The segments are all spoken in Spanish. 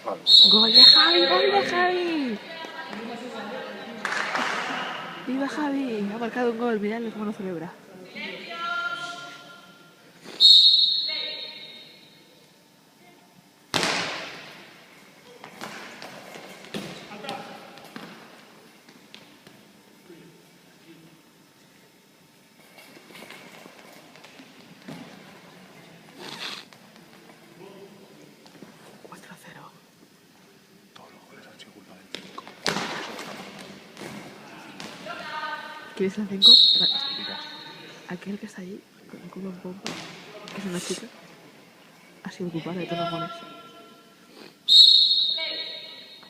¡Gol de Javi! ¡Gol de Javi! ¡Viva Javi! Ha marcado un gol, miradle cómo lo celebra. ¿Quién es el 5? Aquel que está allí, con el culo en pompa, que es una chica, ha sido culpable de todos los goles.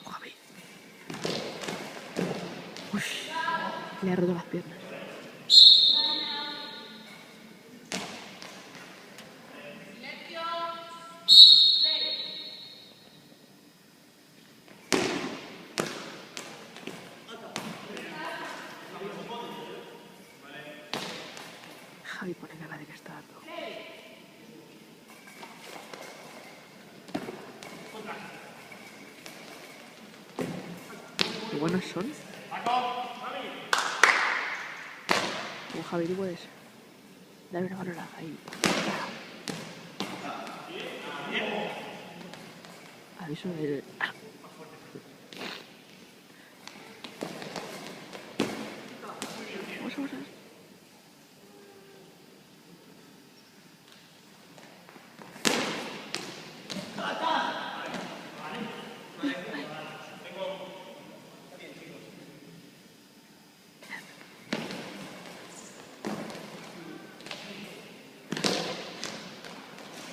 Javi. Uy, le ha roto las piernas. Javi pone cara de que está harto. Qué buenos son. Javi, tú puedes. Dale una valorada ahí. Aviso del...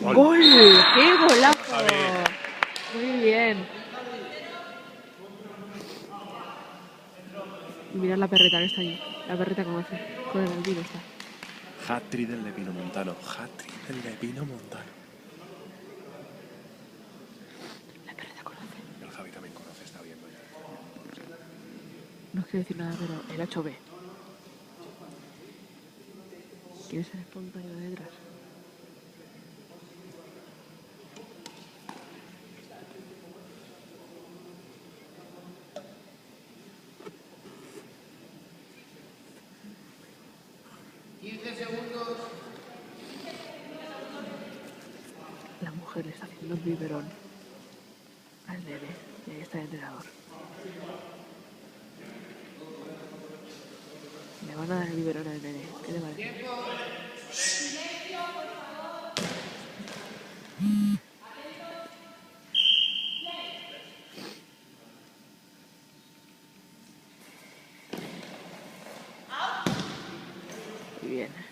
Vamos. ¡Gol! ¡Qué golazo! Muy bien. Y mirad la perreta que está allí. La perreta conoce. Con el albino está. Hat-trick del Lepino Montano. Hat-trick del Lepino Montano. La perreta conoce. El Javi también conoce, está viendo ya. No quiero decir nada, pero el 8B. ¿Quién es el espontáneo de detrás? La mujer le está haciendo un biberón al bebé y ahí está el entrenador. Le van a dar el biberón al bebé. ¿Qué te parece? Muy bien.